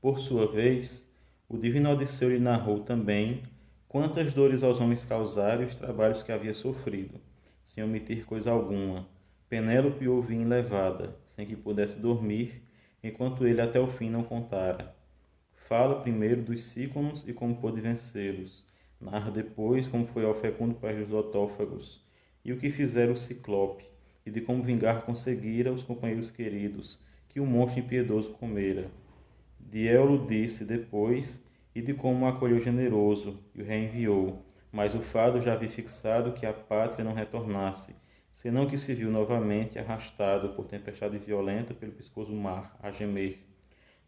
Por sua vez, o divino Odisseu lhe narrou também quantas dores aos homens causaram e os trabalhos que havia sofrido, sem omitir coisa alguma. Penélope ouvia enlevada, sem que pudesse dormir, enquanto ele até o fim não contara. Fala primeiro dos Cíconos e como pôde vencê-los. Narra depois como foi ao fecundo país dos Lotófagos, e o que fizera o Ciclope, e de como vingar conseguira os companheiros queridos, que o monstro impiedoso comera. De Éolo disse depois, e de como o acolheu generoso, e o reenviou. Mas o fado já havia fixado que a pátria não retornasse, senão que se viu novamente arrastado por tempestade violenta pelo pescoço mar, a gemer.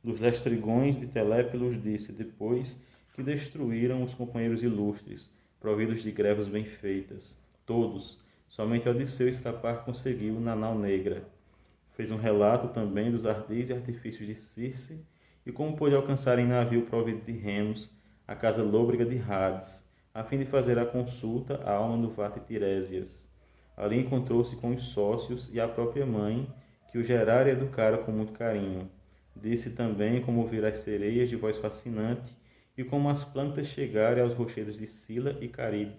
Dos lestrigões de Telépelos disse depois que destruíram os companheiros ilustres, providos de grevas bem feitas. Todos, somente Odisseu escapar conseguiu na nau negra. Fez um relato também dos ardis e artifícios de Circe e como pôde alcançar em navio provido de remos a casa lôbrega de Hades, a fim de fazer a consulta à alma do Vate Tiresias. Ali encontrou-se com os sócios e a própria mãe, que o gerara e educara com muito carinho. Disse também como ouvir as sereias de voz fascinante e como as plantas chegarem aos rochedos de Sila e Caribe,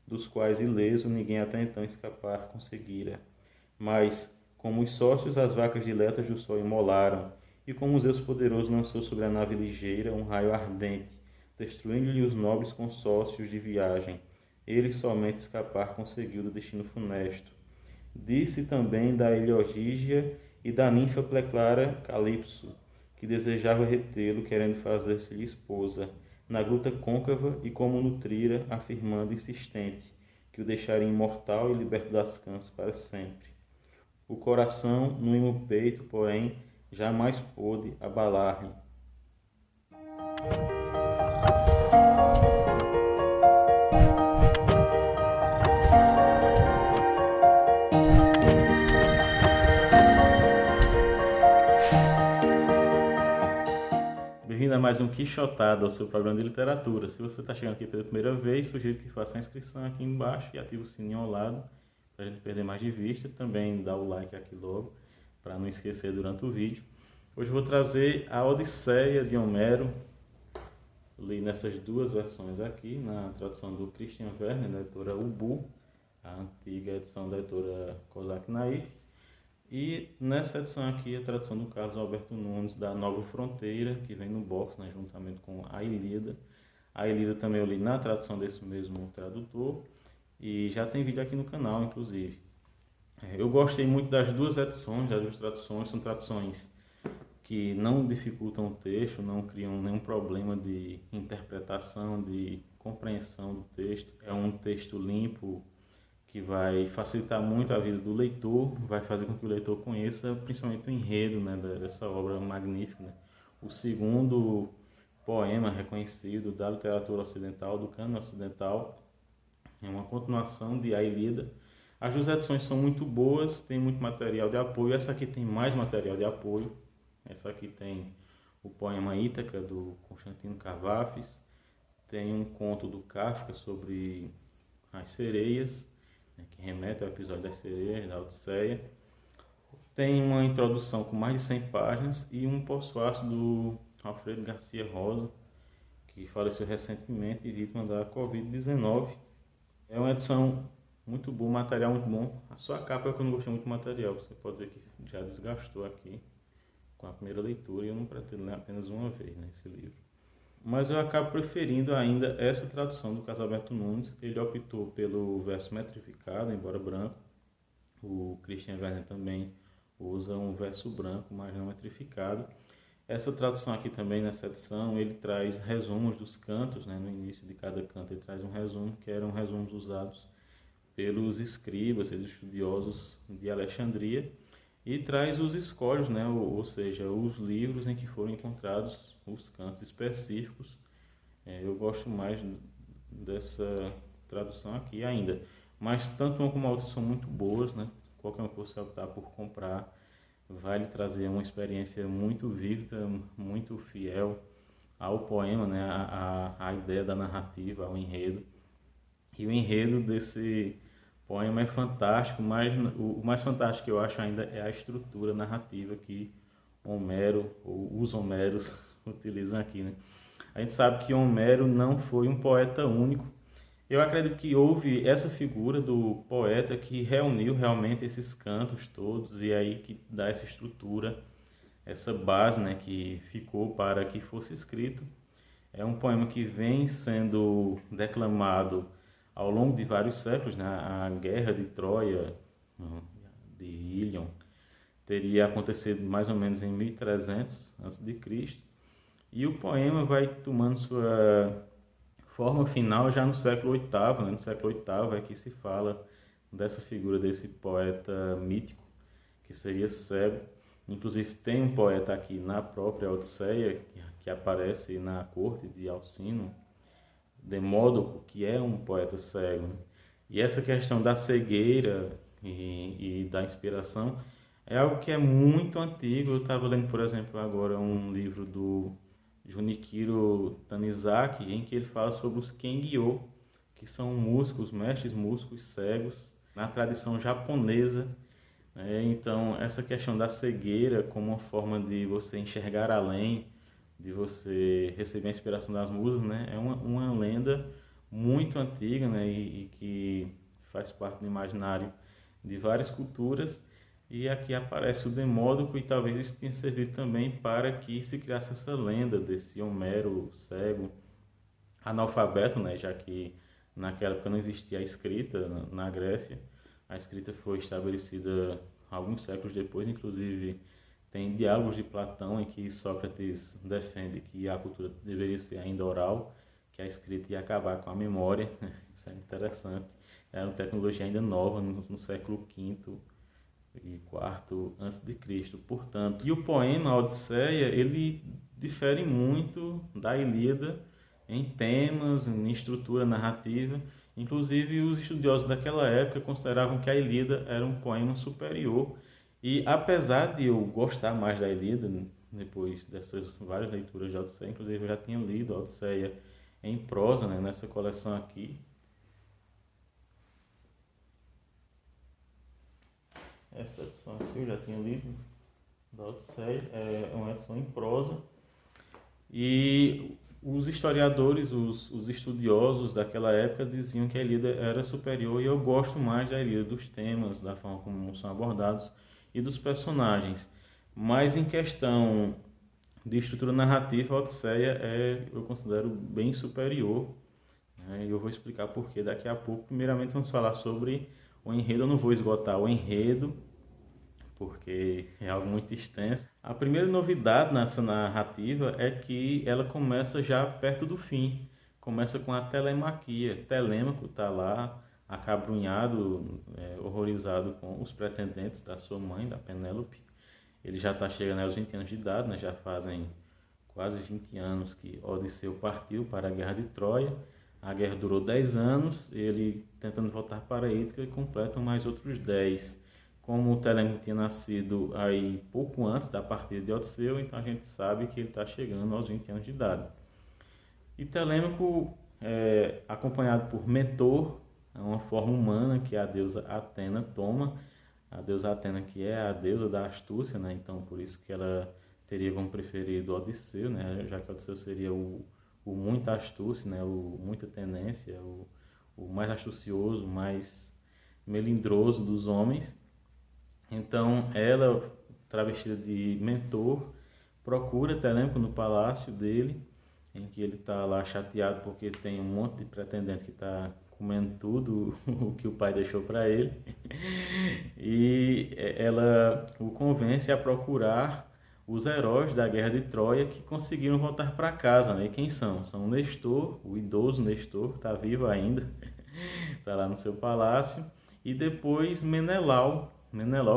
dos quais ileso ninguém até então escapar conseguira. Mas, como os sócios as vacas diletas do sol imolaram, e como Zeus poderoso lançou sobre a nave ligeira um raio ardente, destruindo-lhe os nobres consórcios de viagem, ele somente escapar conseguiu do destino funesto. Disse também da Heliogígia e da ninfa pleclara Calipso, que desejava retê-lo, querendo fazer-se-lhe esposa, na gruta côncava e como nutrira, afirmando insistente, que o deixaria imortal e liberto das cãs para sempre. O coração, no imo peito, porém, jamais pôde abalar-lhe. Bem-vindo a mais um Quixotado, ao seu programa de literatura. Se você está chegando aqui pela primeira vez, sugiro que faça a inscrição aqui embaixo e ative o sininho ao lado, para a gente perder mais de vista. Também dá o like aqui logo, para não esquecer durante o vídeo. Hoje eu vou trazer a Odisseia de Homero. Li nessas duas versões aqui, na tradução do Christian Werner, da editora Ubu, a antiga edição da editora Kozak Naif. E nessa edição aqui, a tradução do Carlos Alberto Nunes, da Nova Fronteira, que vem no box, né, juntamente com a Ilíada. A Ilíada também eu li na tradução desse mesmo tradutor, e já tem vídeo aqui no canal, inclusive. Eu gostei muito das duas edições, das duas traduções, são traduções que não dificultam o texto, não criam nenhum problema de interpretação, de compreensão do texto. É um texto limpo, que vai facilitar muito a vida do leitor, vai fazer com que o leitor conheça principalmente o enredo, né, dessa obra magnífica, né? O segundo poema reconhecido da literatura ocidental, do cânone ocidental, é uma continuação de A Ilíada. As duas edições são muito boas, tem muito material de apoio. Essa aqui tem mais material de apoio. Essa aqui tem o poema Ítaca, do Constantino Cavafis, tem um conto do Kafka sobre as sereias, que remete ao episódio das sereias, da Odisseia. Tem uma introdução com mais de 100 páginas e um pós-fácil do Alfredo Garcia Rosa, que faleceu recentemente e vítima da Covid-19. É uma edição muito boa, material muito bom. A sua capa é que eu não gostei muito do material, você pode ver que já desgastou aqui com a primeira leitura e eu não pretendo ler apenas uma vez, né, esse livro. Mas eu acabo preferindo ainda essa tradução do Carlos Alberto Nunes. Ele optou pelo verso metrificado, embora branco. O Christian Werner também usa um verso branco, mas não metrificado. Essa tradução aqui também, nessa edição, ele traz resumos dos cantos, né? No início de cada canto ele traz um resumo, que eram resumos usados pelos escribas, pelos estudiosos de Alexandria, e traz os escólios, né? Ou seja, os livros em que foram encontrados os cantos específicos. Eu gosto mais dessa tradução aqui ainda, mas tanto uma como a outra são muito boas, né? Qualquer um que você optar por comprar vai lhe trazer uma experiência muito vívida, muito fiel ao poema, né? A ideia da narrativa, ao enredo. E o enredo desse poema é fantástico, mas o mais fantástico que eu acho ainda é a estrutura narrativa que Homero, ou os Homeros, utilizam aqui, né? A gente sabe que Homero não foi um poeta único. Eu acredito que houve essa figura do poeta que reuniu realmente esses cantos todos e aí que dá essa estrutura, essa base, né, que ficou para que fosse escrito. É um poema que vem sendo declamado ao longo de vários séculos, né? A Guerra de Troia, de Ilion, teria acontecido mais ou menos em 1300 a.C. E o poema vai tomando sua forma final já no século VIII, né? No século VIII é que se fala dessa figura desse poeta mítico, que seria cego. Inclusive tem um poeta aqui na própria Odisseia, que aparece na corte de Alcino, Demódoco, que é um poeta cego, né? E essa questão da cegueira e da inspiração é algo que é muito antigo. Eu estava lendo, por exemplo, agora um livro do Junichiro Tanizaki, em que ele fala sobre os Kengyo, que são músicos, mestres músicos cegos, na tradição japonesa. Então, essa questão da cegueira como uma forma de você enxergar além, de você receber a inspiração das musas, né? É uma lenda muito antiga, né? E que faz parte do imaginário de várias culturas. E aqui aparece o Demódoco e talvez isso tenha servido também para que se criasse essa lenda desse Homero cego, analfabeto, né? Já que naquela época não existia a escrita na Grécia. A escrita foi estabelecida alguns séculos depois, inclusive tem diálogos de Platão em que Sócrates defende que a cultura deveria ser ainda oral, que a escrita ia acabar com a memória. Isso é interessante. Era uma tecnologia ainda nova no século V e IV antes de Cristo, portanto. E o poema A Odisseia, ele difere muito da Ilíada em temas, em estrutura narrativa. Inclusive, os estudiosos daquela época consideravam que a Ilíada era um poema superior. E apesar de eu gostar mais da Ilíada, depois dessas várias leituras de Odisseia, inclusive eu já tinha lido a Odisseia em prosa, né, nessa coleção aqui. Essa edição aqui eu já tinha lido da Odisseia, é uma edição em prosa. E os historiadores, os estudiosos daquela época diziam que a Ilíada era superior, e eu gosto mais da Ilíada, dos temas, da forma como são abordados e dos personagens. Mas em questão de estrutura narrativa, a Odisseia eu considero bem superior, né? E eu vou explicar por quê daqui a pouco. Primeiramente vamos falar sobre o enredo. Eu não vou esgotar o enredo, porque é algo muito extenso. A primeira novidade nessa narrativa é que ela começa já perto do fim. Começa com a telemaquia. Telêmaco está lá, acabrunhado, horrorizado com os pretendentes da sua mãe, da Penélope. Ele já está chegando aos 20 anos de idade, né? Já fazem quase 20 anos que Odisseu partiu para a Guerra de Troia. A guerra durou 10 anos, ele tentando voltar para Ítaca, e completam mais outros 10. Como o Telêmaco tinha nascido aí pouco antes da partida de Odisseu, então a gente sabe que ele está chegando aos 20 anos de idade. E Telêmaco, acompanhado por Mentor, é uma forma humana que a deusa Atena toma. A deusa Atena, que é a deusa da astúcia, né? Então por isso que ela teria como preferido Odisseu, né? Já que Odisseu seria o muita astúcia, né? O muita tenência, o mais astucioso, mais melindroso dos homens. Então ela, travestida de Mentor, procura Telêmaco no palácio dele, em que ele está lá chateado porque tem um monte de pretendente que está comendo tudo o que o pai deixou para ele. E ela o convence a procurar os heróis da Guerra de Troia que conseguiram voltar para casa, né? E quem são? São Nestor, o idoso Nestor, está vivo ainda, está lá no seu palácio, e depois Menelau,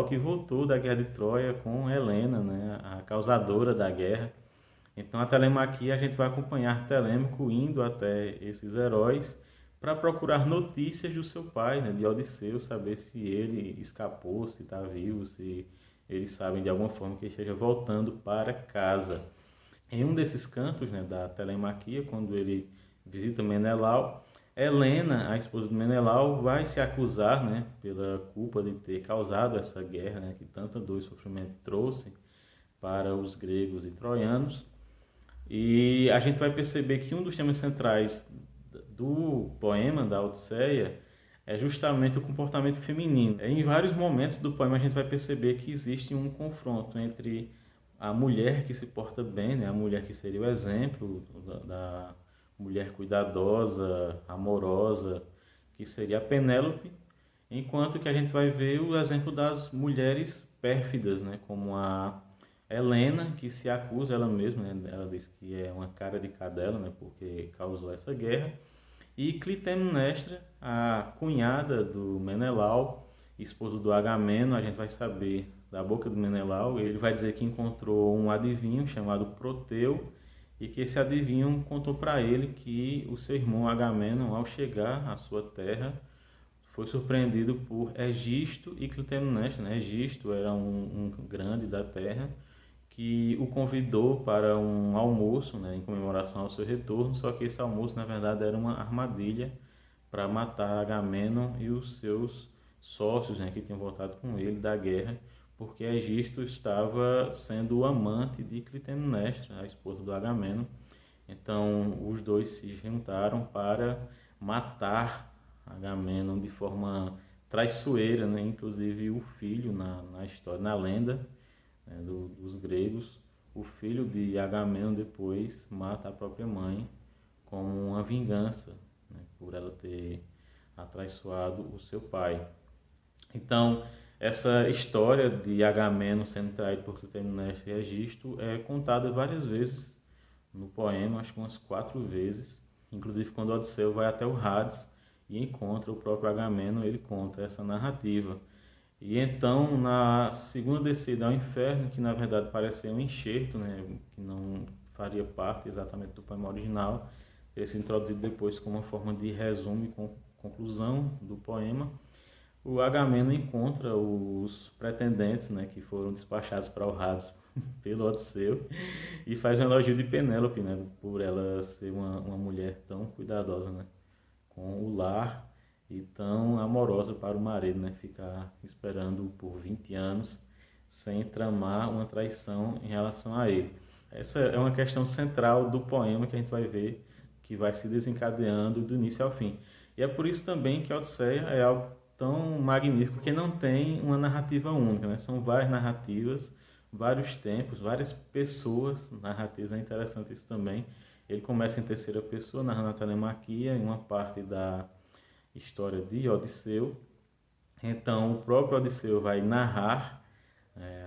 que voltou da Guerra de Troia com Helena, né? A causadora da guerra. Então a telemaquia, a gente vai acompanhar Telêmaco indo até esses heróis para procurar notícias do seu pai, né? De Odisseu, saber se ele escapou, se está vivo, se eles sabem de alguma forma que ele esteja voltando para casa. Em um desses cantos, né, da telemaquia, quando ele visita Menelau, Helena, a esposa de Menelau, vai se acusar, né, pela culpa de ter causado essa guerra, né, que tanta dor e sofrimento trouxe para os gregos e troianos. E a gente vai perceber que um dos temas centrais do poema, da Odisseia, é justamente o comportamento feminino. Em vários momentos do poema a gente vai perceber que existe um confronto entre a mulher que se porta bem, né? A mulher que seria o exemplo da mulher cuidadosa, amorosa, que seria a Penélope, enquanto que a gente vai ver o exemplo das mulheres pérfidas, né? Como a Helena, que se acusa ela mesma, né? Ela diz que é uma cara de cadela, né? Porque causou essa guerra. E Clitemnestra, a cunhada do Menelau, esposo do Agamemnon, a gente vai saber da boca do Menelau, ele vai dizer que encontrou um adivinho chamado Proteu e que esse adivinho contou para ele que o seu irmão Agamemnon, ao chegar à sua terra, foi surpreendido por Egisto e Clitemnestra. Né? Egisto era um grande da terra que o convidou para um almoço, né, em comemoração ao seu retorno, só que esse almoço na verdade era uma armadilha para matar Agamemnon e os seus sócios, né, que tinham voltado com ele da guerra, porque Egisto estava sendo o amante de Clitemnestra, a esposa do Agamemnon. Então os dois se juntaram para matar Agamemnon de forma traiçoeira, né? Inclusive o filho na história, na lenda, né, dos gregos, o filho de Agamemnon depois mata a própria mãe como uma vingança, né, por ela ter atraiçoado o seu pai. Então, essa história de Agamemnon sendo traído por Clitemnestra e Egisto é contada várias vezes no poema, acho que umas 4 vezes. Inclusive, quando Odisseu vai até o Hades e encontra o próprio Agamemnon, ele conta essa narrativa. E então, na segunda descida ao inferno, que na verdade parece ser um enxerto, né, que não faria parte exatamente do poema original, ele se introduzido depois como uma forma de resumo e conclusão do poema, o Agamemnon encontra os pretendentes, né, que foram despachados para o Hades pelo Odisseu e faz um elogio de Penélope, né, por ela ser uma mulher tão cuidadosa, né, com o lar e tão amorosa para o marido, né, ficar esperando por 20 anos sem tramar uma traição em relação a ele. Essa é uma questão central do poema que a gente vai ver que vai se desencadeando do início ao fim. E é por isso também que a Odisseia é algo tão magnífico que não tem uma narrativa única, né? São várias narrativas, vários tempos, várias pessoas narrativas, é interessante isso também. Ele começa em terceira pessoa, narrando a telemaquia, em uma parte da história de Odisseu. Então, o próprio Odisseu vai narrar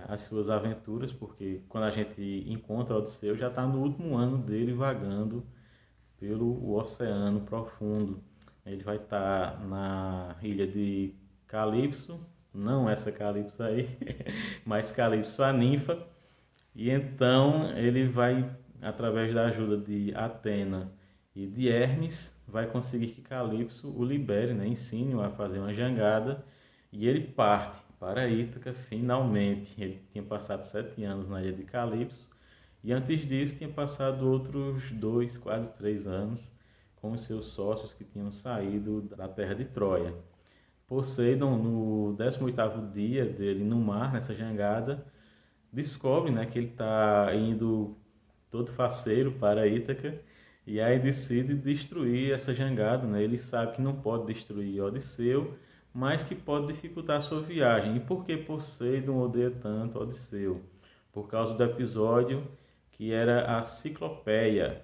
as suas aventuras, porque quando a gente encontra Odisseu, já está no último ano dele vagando pelo oceano profundo. Ele vai estar na ilha de Calipso, não essa Calipso aí, mas Calipso a ninfa. E então ele vai, através da ajuda de Atena e de Hermes, vai conseguir que Calipso o libere, né? Ensine-o a fazer uma jangada. E ele parte para Ítaca finalmente. Ele tinha passado 7 anos na ilha de Calipso. E antes disso tinha passado outros 2, quase 3 anos com os seus sócios que tinham saído da terra de Troia. Poseidon, no 18º dia dele no mar, nessa jangada, descobre, né, que ele está indo todo faceiro para Ítaca e aí decide destruir essa jangada. Né? Ele sabe que não pode destruir Odisseu, mas que pode dificultar a sua viagem. E por que Poseidon odeia tanto Odisseu? Por causa do episódio que era a Ciclopeia.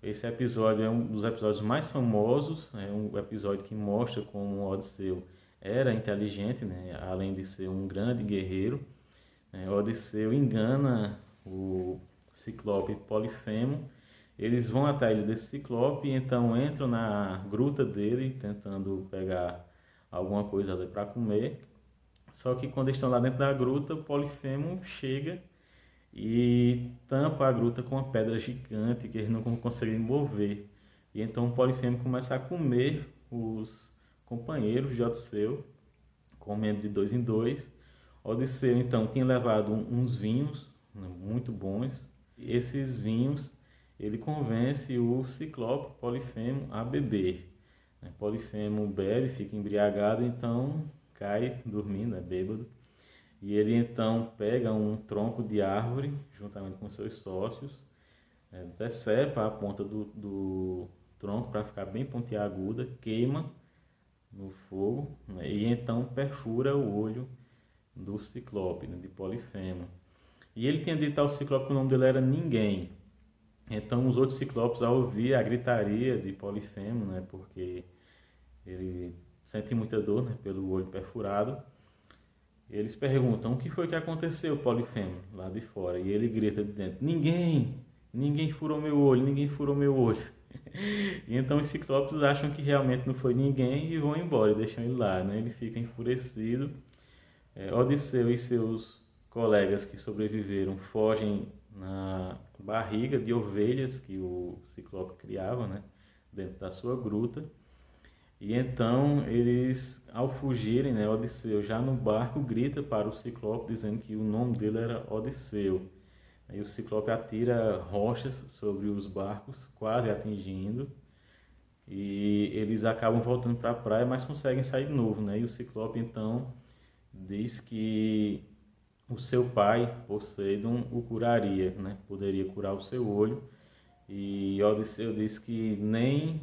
Esse episódio é um dos episódios mais famosos, é um episódio que mostra como Odisseu era inteligente, né? Além de ser um grande guerreiro. Odisseu engana o Ciclope Polifemo. Eles vão até a ilha desse Ciclope e então entram na gruta dele, tentando pegar alguma coisa ali para comer. Só que quando estão lá dentro da gruta, o Polifemo chega e tampa a gruta com uma pedra gigante que eles não conseguem mover. E então o Polifemo começa a comer os companheiros de Odisseu, comendo de 2 em 2. Odisseu então tinha levado uns vinhos, né, muito bons. E esses vinhos ele convence o Ciclope Polifemo a beber. Polifemo bebe, fica embriagado, então cai dormindo, bêbado. E ele então pega um tronco de árvore, juntamente com seus sócios, decepa a ponta do tronco para ficar bem pontiaguda, queima no fogo, né, e então perfura o olho do Ciclope, né, de Polifemo. E ele tinha dito ao Ciclope que o nome dele era Ninguém. Então os outros Ciclopes, ao ouvir a gritaria de Polifemo, né, porque ele sente muita dor, né, pelo olho perfurado, eles perguntam: o que foi que aconteceu, Polifemo, lá de fora? E ele grita de dentro: Ninguém! Ninguém furou meu olho, ninguém furou meu olho. E então os Ciclopes acham que realmente não foi ninguém e vão embora, e deixam ele lá, né? Ele fica enfurecido. Odisseu e seus colegas que sobreviveram fogem na barriga de ovelhas que o Ciclope criava, né, dentro da sua gruta. E então eles, ao fugirem, né, Odisseu já no barco grita para o Ciclope dizendo que o nome dele era Odisseu. Aí o Ciclope atira rochas sobre os barcos, quase atingindo, e eles acabam voltando para a praia, mas conseguem sair de novo, né? E o Ciclope então diz que o seu pai, Poseidon, o curaria, né? Poderia curar o seu olho. E Odisseu diz que nem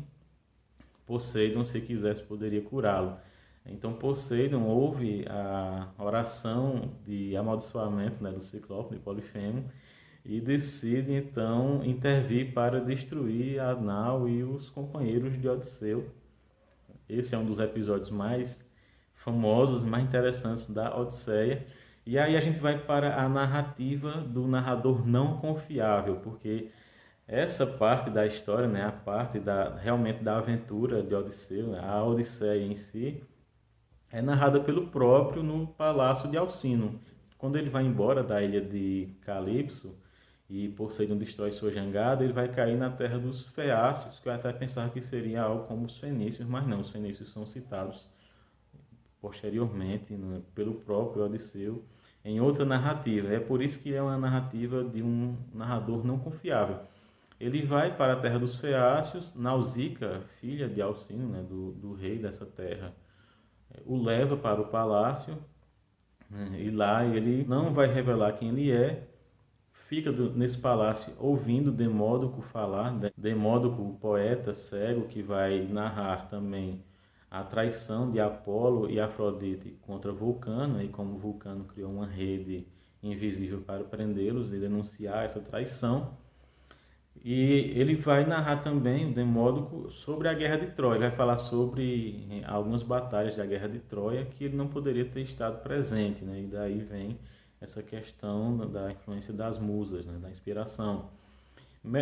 Poseidon, se quisesse, poderia curá-lo. Então Poseidon ouve a oração de amaldiçoamento, né, do Ciclope, de Polifemo, e decide então intervir para destruir Anal e os companheiros de Odisseu. Esse é um dos episódios mais famosos, mais interessantes da Odisseia. E aí a gente vai para a narrativa do narrador não confiável, porque essa parte da história, né, a parte realmente da aventura de Odisseu, né, a Odisseia em si, é narrada pelo próprio no Palácio de Alcino. Quando ele vai embora da ilha de Calipso e Poseidon destrói sua jangada, ele vai cair na terra dos Feácios, que eu até pensava que seria algo como os fenícios, mas não, os fenícios são citados posteriormente, né, pelo próprio Odisseu em outra narrativa. É por isso que é uma narrativa de um narrador não confiável. Ele vai para a terra dos Feácios, Nausicaa, filha de Alcino, né, do rei dessa terra, o leva para o palácio, né, e lá ele não vai revelar quem ele é, fica nesse palácio ouvindo Demódoco falar, né? Demódoco, o poeta cego que vai narrar também a traição de Apolo e Afrodite contra Vulcano, e como Vulcano criou uma rede invisível para prendê-los e denunciar essa traição. E ele vai narrar também, o Demódoco, sobre a Guerra de Troia. Ele vai falar sobre algumas batalhas da Guerra de Troia que ele não poderia ter estado presente, né? E daí vem essa questão da influência das musas, né? Da inspiração.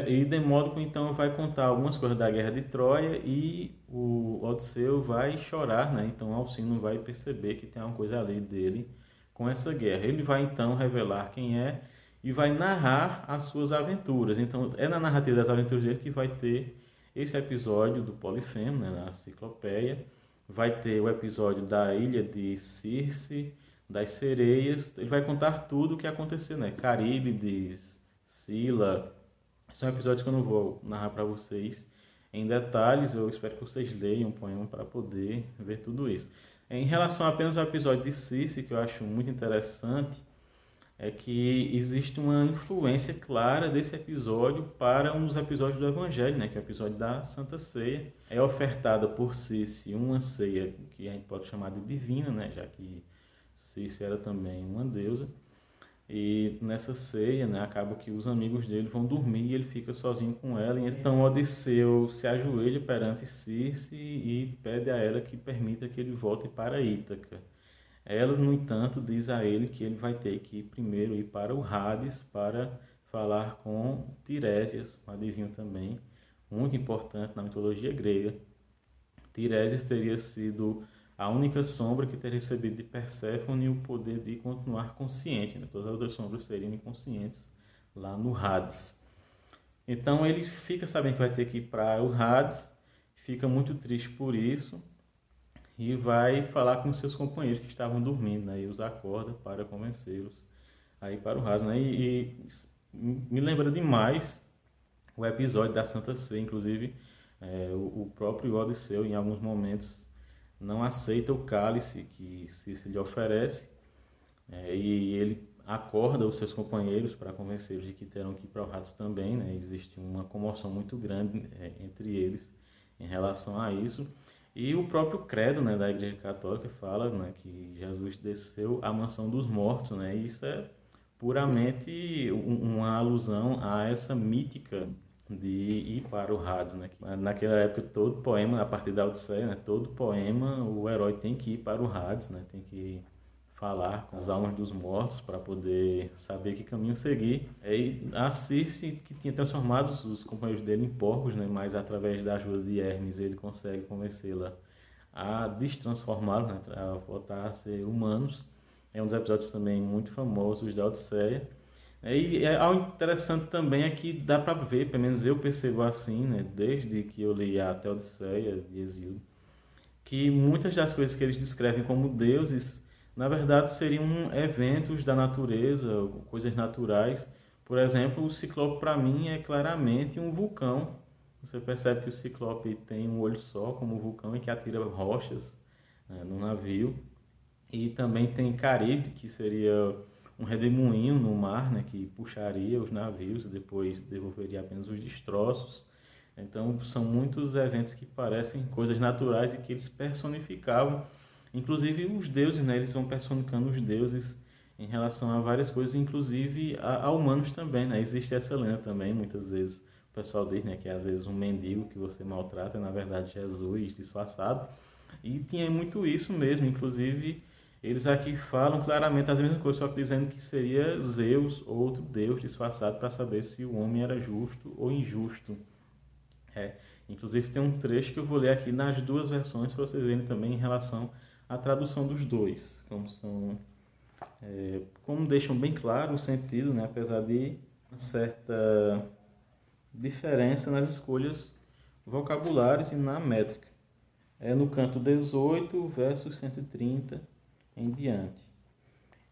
E Demódoco então vai contar algumas coisas da Guerra de Troia e o Odisseu vai chorar, né? Então Alcino vai perceber que tem uma coisa ali dele com essa guerra. Ele vai então revelar quem é e vai narrar as suas aventuras. Então é na narrativa das aventuras dele que vai ter esse episódio do Polifemo, né, na Ciclopeia. Vai ter o episódio da ilha de Circe, das sereias. Ele vai contar tudo o que aconteceu, né? Caríbides, Sila. São episódios que eu não vou narrar para vocês em detalhes. Eu espero que vocês leiam o poema para poder ver tudo isso. Em relação apenas ao episódio de Circe, que eu acho muito interessante, é que existe uma influência clara desse episódio para um dos episódios do Evangelho, né, que é o episódio da Santa Ceia. É ofertada por Circe uma ceia que a gente pode chamar de divina, né, já que Circe era também uma deusa. E nessa ceia, né, acaba que os amigos dele vão dormir e ele fica sozinho com ela. E então Odisseu se ajoelha perante Circe e pede a ela que permita que ele volte para Ítaca. Ela, no entanto, diz a ele que ele vai ter que primeiro ir para o Hades para falar com Tiresias, um adivinho também muito importante na mitologia grega. Tiresias teria sido a única sombra que teria recebido de Perséfone o poder de continuar consciente, né? Todas as outras sombras seriam inconscientes lá no Hades. Então ele fica sabendo que vai ter que ir para o Hades, fica muito triste por isso e vai falar com seus companheiros que estavam dormindo, né? E os acorda para convencê-los a ir para o Hades, né? E me lembra demais o episódio da Santa Ceia, inclusive o próprio Odisseu em alguns momentos não aceita o cálice que Circe lhe oferece, e ele acorda os seus companheiros para convencê-los de que terão que ir para o Hades também, né? Existe uma comoção muito grande entre eles em relação a isso. E o próprio credo, né, da Igreja Católica fala, né, que Jesus desceu à mansão dos mortos, né? E isso é puramente uma alusão a essa mítica de ir para o Hades, né? Naquela época, todo poema, a partir da Odisseia, né, todo poema, o herói tem que ir para o Hades, né? Tem que falar com as almas dos mortos para poder saber que caminho seguir. E a Circe, que tinha transformado os companheiros dele em porcos, né? Mas através da ajuda de Hermes ele consegue convencê-la a destransformá-los, né? A voltar a ser humanos. É um dos episódios também muito famosos da Odisseia. E algo interessante também é que dá para ver, pelo menos eu percebo assim, né? Desde que eu li até a Odisseia de Hesíodo, que muitas das coisas que eles descrevem como deuses, na verdade seriam eventos da natureza, coisas naturais. Por exemplo, o Ciclope para mim é claramente um vulcão. Você percebe que o Ciclope tem um olho só como vulcão e que atira rochas, né, no navio. E também tem Caribe, que seria um redemoinho no mar, né, que puxaria os navios e depois devolveria apenas os destroços. Então, são muitos eventos que parecem coisas naturais e que eles personificavam. Inclusive, os deuses, né, eles vão personificando os deuses em relação a várias coisas, inclusive a humanos também, né? Existe essa lenda também, muitas vezes o pessoal diz, né, que às vezes um mendigo que você maltrata é na verdade Jesus disfarçado. E tinha muito isso mesmo, inclusive eles aqui falam claramente as mesmas coisas, só que dizendo que seria Zeus, outro deus disfarçado, para saber se o homem era justo ou injusto. É, inclusive tem um trecho que eu vou ler aqui nas duas versões para vocês verem também em relação à tradução dos dois, como deixam bem claro o sentido, né, apesar de uma certa diferença nas escolhas vocabulares e na métrica. É no canto 18, versos 130 em diante.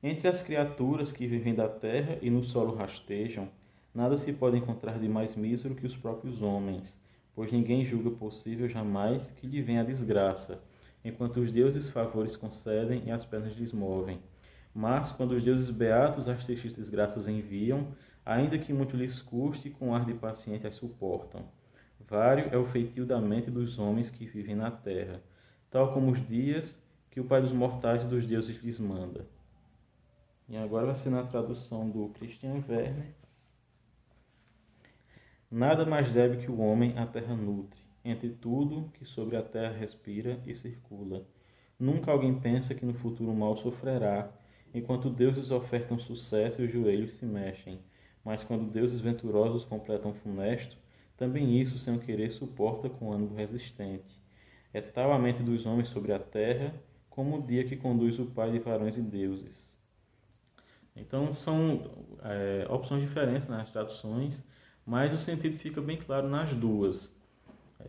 Entre as criaturas que vivem da terra e no solo rastejam, nada se pode encontrar de mais mísero que os próprios homens, pois ninguém julga possível jamais que lhe venha a desgraça, enquanto os deuses favores concedem e as pernas lhes movem. Mas, quando os deuses beatos as tristes desgraças enviam, ainda que muito lhes custe, com ar de paciente as suportam. Vário é o feitio da mente dos homens que vivem na terra, tal como os dias que o Pai dos mortais e dos deuses lhes manda. E agora vai ser na tradução do Christian Werner. Nada mais deve que o homem a terra nutre, entre tudo que sobre a terra respira e circula. Nunca alguém pensa que no futuro mal sofrerá, enquanto deuses ofertam sucesso e os joelhos se mexem. Mas quando deuses venturosos completam funesto, também isso, sem querer, suporta com ânimo resistente. É tal a mente dos homens sobre a terra, como o dia que conduz o Pai de varões e deuses. Então são opções diferentes nas traduções, mas o sentido fica bem claro nas duas.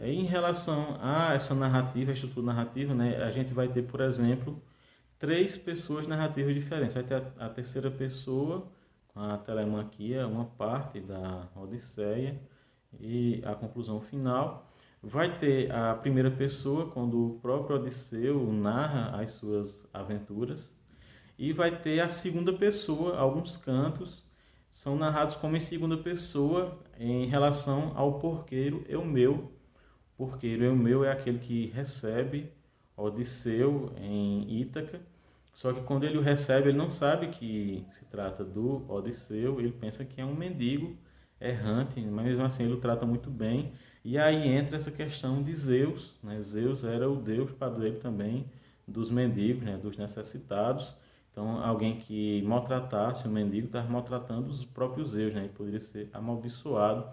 Em relação a essa narrativa, a estrutura narrativa, né, a gente vai ter, por exemplo, três pessoas narrativas diferentes. Vai ter a terceira pessoa, com a telemanquia, uma parte da Odisseia e a conclusão final. Vai ter a primeira pessoa, quando o próprio Odisseu narra as suas aventuras. E vai ter a segunda pessoa, alguns cantos são narrados como em segunda pessoa em relação ao porqueiro Eumeu. Porqueiro Eumeu é aquele que recebe Odisseu em Ítaca, só que quando ele o recebe, ele não sabe que se trata do Odisseu, ele pensa que é um mendigo errante, mas mesmo assim ele o trata muito bem. E aí entra essa questão de Zeus, né? Zeus era o deus padroeiro também dos mendigos, né? Dos necessitados. Então, alguém que maltratasse o mendigo estava maltratando os próprios Zeus, né? Ele poderia ser amaldiçoado.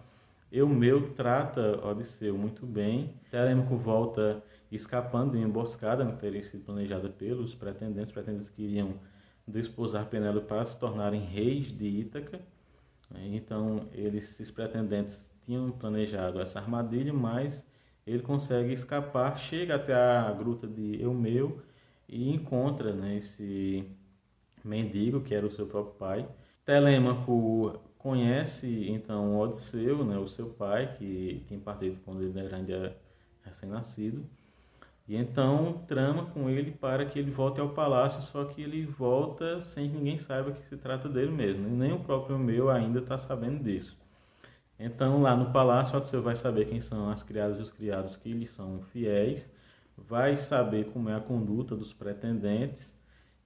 Eumeu trata Odisseu muito bem. Telêmaco volta escapando de uma emboscada, que teria sido planejada pelos pretendentes que iriam desposar Penélope para se tornarem reis de Ítaca. Então, esses pretendentes tinham planejado essa armadilha, mas ele consegue escapar, chega até a gruta de Eumeu e encontra, né, esse mendigo, que era o seu próprio pai. Telêmaco conhece então Odisseu, né, o seu pai, que tinha partido quando ele era ainda recém-nascido. E então trama com ele para que ele volte ao palácio, só que ele volta sem que ninguém saiba que se trata dele mesmo. E nem o próprio meu ainda está sabendo disso. Então, lá no palácio, você vai saber quem são as criadas e os criados que lhe são fiéis, vai saber como é a conduta dos pretendentes,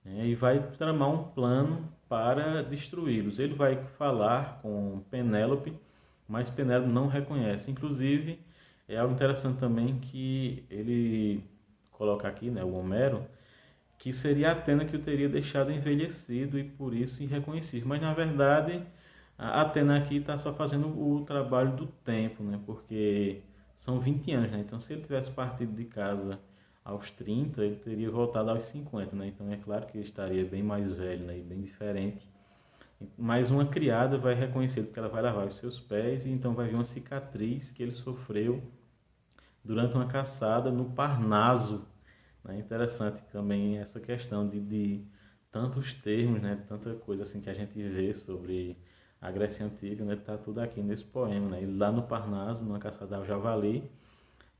né, e vai tramar um plano para destruí-los. Ele vai falar com Penélope, mas Penélope não reconhece. Inclusive, é algo interessante também que ele coloca aqui, né, o Homero, que seria Atena que o teria deixado envelhecido e por isso irreconhecível. Mas na verdade, a Atena aqui está só fazendo o trabalho do tempo, né? Porque são 20 anos, né? Então se ele tivesse partido de casa aos 30, ele teria voltado aos 50, né? Então é claro que ele estaria bem mais velho, né? E bem diferente. Mas uma criada vai reconhecer porque ela vai lavar os seus pés e então vai ver uma cicatriz que ele sofreu durante uma caçada no Parnaso. É interessante também essa questão de tantos termos, né, tanta coisa assim que a gente vê sobre a Grécia Antiga, né, tá tudo aqui nesse poema, né? Ele lá no Parnaso, numa caçada ao javali,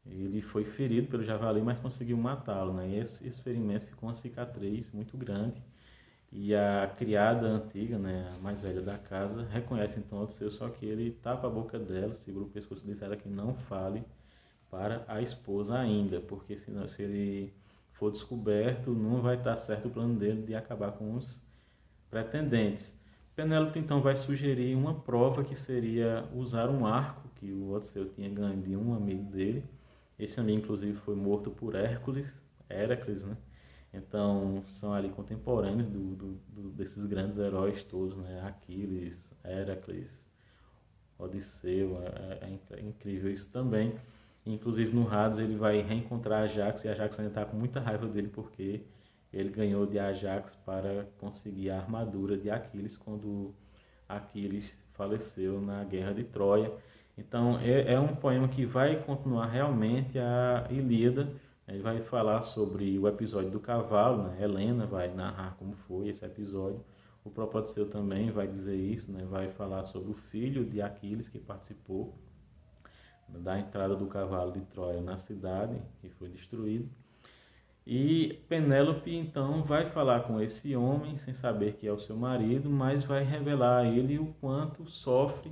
ele foi ferido pelo javali, mas conseguiu matá-lo, né? E esse ferimento ficou uma cicatriz muito grande. E a criada antiga, né, a mais velha da casa, reconhece então o Odisseu, só que ele tapa a boca dela, segura o pescoço e diz a ela que não fale para a esposa ainda, porque senão, se ele for descoberto, não vai estar certo o plano dele de acabar com os pretendentes. Penélope então vai sugerir uma prova que seria usar um arco que o Odisseu tinha ganho de um amigo dele. Esse amigo inclusive foi morto por Héracles, né? Então são ali contemporâneos desses grandes heróis todos, né? Aquiles, Héracles, Odisseu, é incrível isso também. Inclusive no Hades ele vai reencontrar Ajax e Ajax ainda está com muita raiva dele porque ele ganhou de Ajax para conseguir a armadura de Aquiles quando Aquiles faleceu na Guerra de Troia. Então é um poema que vai continuar realmente a Ilíada. Ele vai falar sobre o episódio do cavalo, né? Helena vai narrar como foi esse episódio. O próprio Odisseu também vai dizer isso, né? Vai falar sobre o filho de Aquiles que participou da entrada do cavalo de Troia na cidade, que foi destruído. E Penélope então vai falar com esse homem, sem saber que é o seu marido, mas vai revelar a ele o quanto sofre,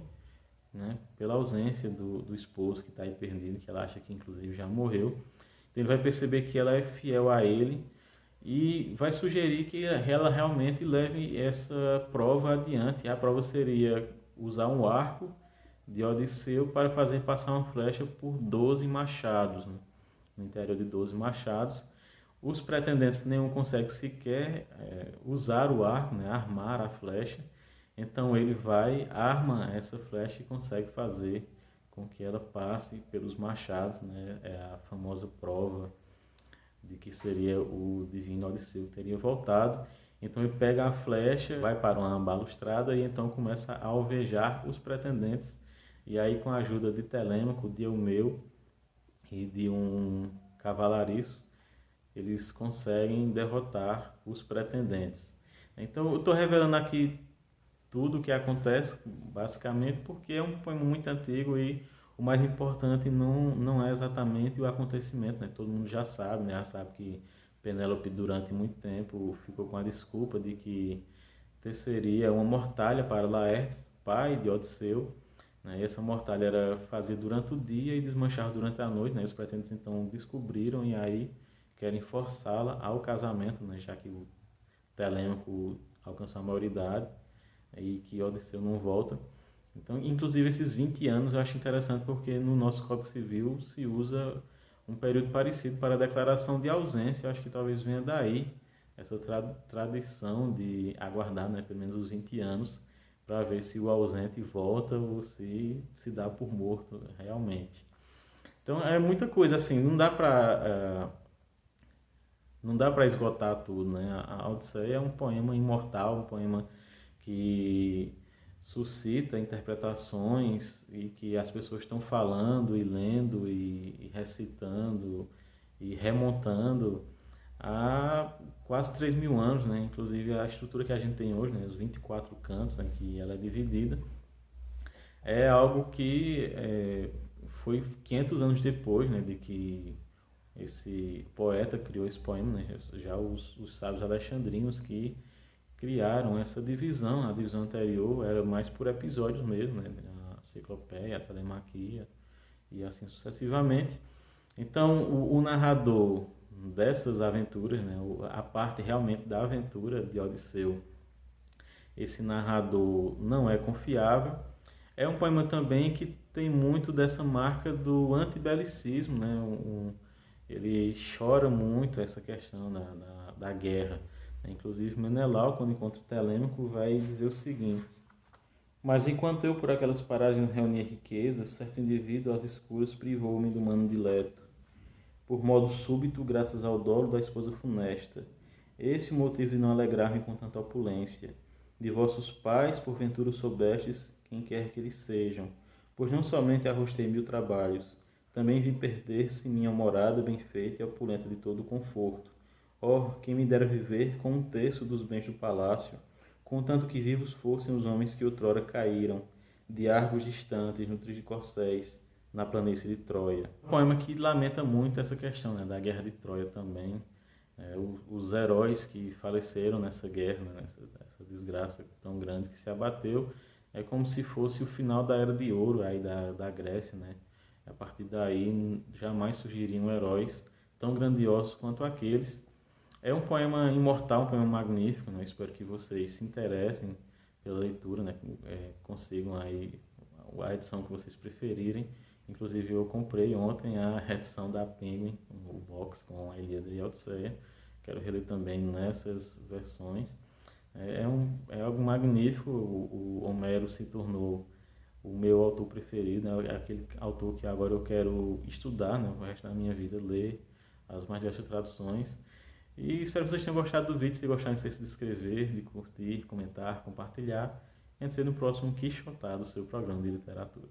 né, pela ausência do esposo que está aí perdido, que ela acha que inclusive já morreu. Então ele vai perceber que ela é fiel a ele e vai sugerir que ela realmente leve essa prova adiante. A prova seria usar um arco de Odisseu para fazer passar uma flecha por 12 machados, né? No interior de 12 machados. Os pretendentes nenhum consegue sequer usar o arco, né? Armar a flecha. Então ele vai, arma essa flecha e consegue fazer com que ela passe pelos machados, né? É a famosa prova de que seria o divino Odisseu teria voltado. Então ele pega a flecha, vai para uma balustrada e então começa a alvejar os pretendentes. E aí, com a ajuda de Telêmaco, de Eumeu e de um cavalariço, eles conseguem derrotar os pretendentes. Então eu estou revelando aqui tudo o que acontece, basicamente, porque é um poema muito antigo e o mais importante não é exatamente o acontecimento, né? Todo mundo já sabe, né? Já sabe que Penélope durante muito tempo ficou com a desculpa de que teceria uma mortalha para Laertes, pai de Odisseu, né? E essa mortalha era fazia durante o dia e desmanchar durante a noite, né? Os pretendentes então descobriram e aí querem forçá-la ao casamento, né? Já que o Telêmaco alcançou a maioridade e que Odisseu não volta. Então, inclusive esses 20 anos eu acho interessante porque no nosso Código Civil se usa um período parecido para a declaração de ausência. Eu acho que talvez venha daí essa tradição de aguardar, né, pelo menos os 20 anos para ver se o ausente volta ou se dá por morto realmente. Então é muita coisa assim, não dá para esgotar tudo, né? A Odisseia é um poema imortal, um poema que suscita interpretações e que as pessoas estão falando e lendo e recitando e remontando há quase 3.000 anos, né? Inclusive a estrutura que a gente tem hoje, né? Os 24 cantos, né? Que ela é dividida, é algo que foi 500 anos depois, né? De que esse poeta criou esse poema, né? Já os sábios alexandrinos que criaram essa divisão. A divisão anterior era mais por episódios mesmo, né? A enciclopédia, a telemaquia e assim sucessivamente. Então, o narrador dessas aventuras, né? A parte realmente da aventura de Odisseu, esse narrador não é confiável. É um poema também que tem muito dessa marca do antibelicismo, né? Ele chora muito essa questão da guerra. Inclusive Menelau, quando encontra Telêmaco, vai dizer o seguinte: mas enquanto eu por aquelas paragens reunia riquezas, certo indivíduo às escuras privou-me do mano dileto, por modo súbito, graças ao dolo da esposa funesta. Esse o motivo de não alegrar-me com tanta opulência. De vossos pais, porventura soubestes, quem quer que eles sejam, pois não somente arrostei 1000 trabalhos, também vi perder-se minha morada bem feita e opulenta de todo o conforto. Oh, quem me dera viver com 1/3 dos bens do palácio, contanto que vivos fossem os homens que outrora caíram, de Argos distantes, nutridos de corcéis, na planície de Troia. Um poema que lamenta muito essa questão, né, da guerra de Troia também. Os heróis que faleceram nessa guerra, né, nessa desgraça tão grande que se abateu, é como se fosse o final da Era de Ouro aí da Grécia, né? A partir daí jamais surgiriam heróis tão grandiosos quanto aqueles. É um poema imortal, um poema magnífico, né? Espero que vocês se interessem pela leitura, né? Consigam aí a edição que vocês preferirem. Inclusive eu comprei ontem a edição da Penguin, o box com a Ilíada e a Odisseia. Quero reler também nessas versões. É algo magnífico. O Homero se tornou o meu autor preferido, né? Aquele autor que agora eu quero estudar, né? O resto da minha vida, ler as mais diversas traduções. E espero que vocês tenham gostado do vídeo. Se gostaram, não sei se de inscrever, de curtir, comentar, compartilhar. E a gente se vê no próximo Quixotado, seu programa de literatura.